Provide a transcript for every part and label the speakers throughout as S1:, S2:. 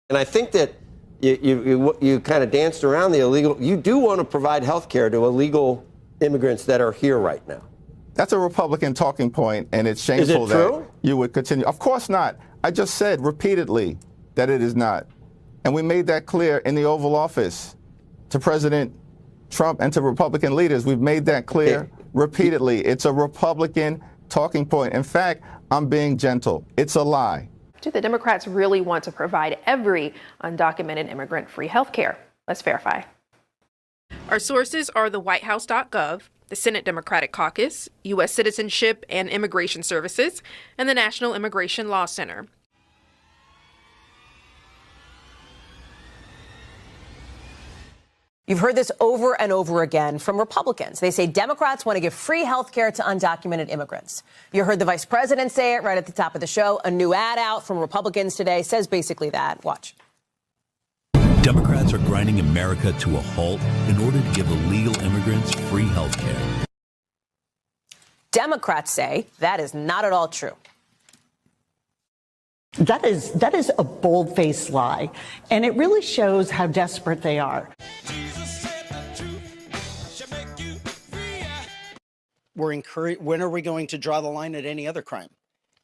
S1: And I think that you kind of danced around the illegal. You do want to provide health care to illegal immigrants that are here right now.
S2: That's a Republican talking point, and it's shameful that you would continue. Of course not. I just said repeatedly that it is not. And we made that clear in the Oval Office to President Trump and to Republican leaders. We've made that clear repeatedly. It's a Republican talking point. In fact, I'm being gentle. It's a lie.
S3: Do the Democrats really want to provide every undocumented immigrant free health care? Let's verify. Our sources are the WhiteHouse.gov, the Senate Democratic Caucus, U.S. Citizenship and Immigration Services, and the National Immigration Law Center.
S4: You've heard this over and over again from Republicans. They say Democrats want to give free health care to undocumented immigrants. You heard the vice president say it right at the top of the show. A new ad out from Republicans today says basically that. Watch.
S5: Democrats are grinding America to a halt in order to give illegal immigrants free health care.
S4: Democrats say that is not at all true.
S6: That is a bold-faced lie, and it really shows how desperate they are.
S7: When are we going to draw the line at any other crime?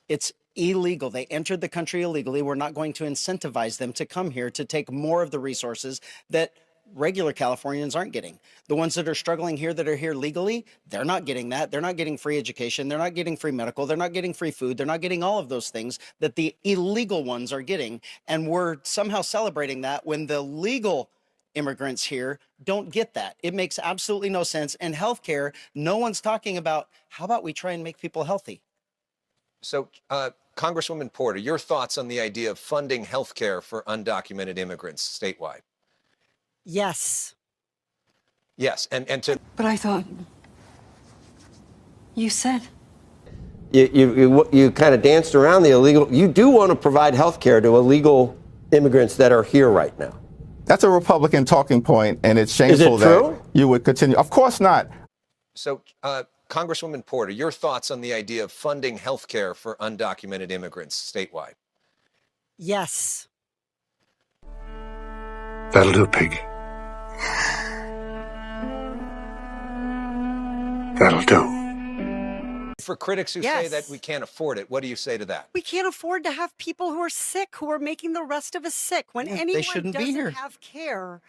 S7: It's illegal. They entered the country illegally. We're not going to incentivize them to come here to take more of the resources that regular Californians aren't getting. The ones that are struggling here, that are here legally, they're not getting that. They're not getting free education. They're not getting free medical. They're not getting free food. They're not getting all of those things that the illegal ones are getting. And we're somehow celebrating that when the legal immigrants here don't get that. It makes absolutely no sense. And healthcare, no one's talking about, how about we try and make people healthy?
S8: So, Congresswoman Porter, your thoughts on the idea of funding healthcare for undocumented immigrants statewide?
S9: Yes.
S8: Yes, and to...
S9: But I thought you said.
S1: You kind of danced around the illegal. You do want to provide health care to illegal immigrants that are here right now.
S2: That's a Republican talking point, and it's shameful that you would continue. Of course not.
S8: So, Congresswoman Porter, your thoughts on the idea of funding health care for undocumented immigrants statewide?
S9: Yes.
S10: That'll do, pig. That'll do.
S8: For critics who say that we can't afford it, what do you say to that?
S9: We can't afford to have people who are sick, who are making the rest of us sick. When anyone doesn't have care,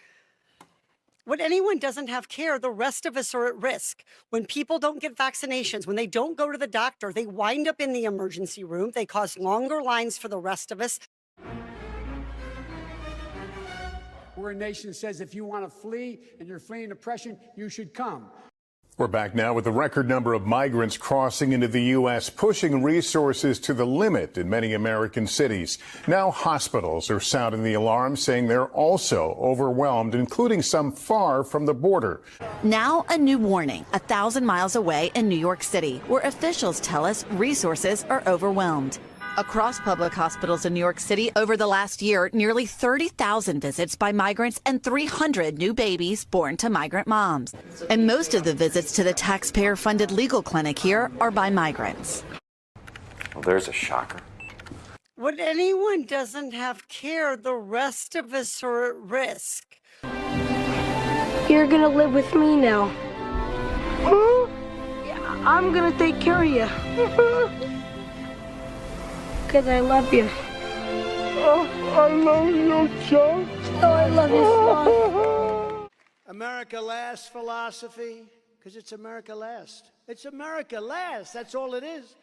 S9: when anyone doesn't have care, the rest of us are at risk. When people don't get vaccinations, when they don't go to the doctor, they wind up in the emergency room. They cause longer lines for the rest of us.
S11: We're a nation that says if you want to flee and you're fleeing oppression, you should come.
S12: We're back now with a record number of migrants crossing into the U.S., pushing resources to the limit in many American cities. Now hospitals are sounding the alarm, saying they're also overwhelmed, including some far from the border.
S13: Now a new warning 1,000 miles away in New York City, where officials tell us resources are overwhelmed. Across public hospitals in New York City over the last year, nearly 30,000 visits by migrants and 300 new babies born to migrant moms. And most of the visits to the taxpayer-funded legal clinic here are by migrants.
S14: Well, there's a shocker.
S9: When anyone doesn't have care, the rest of us are at risk.
S15: You're gonna live with me now. Yeah, I'm gonna take care of you. Because I love you.
S16: Oh, I love you, Chuck.
S15: Oh, I love you, Sloth.
S11: America last philosophy, because it's America last. It's America last. That's all it is.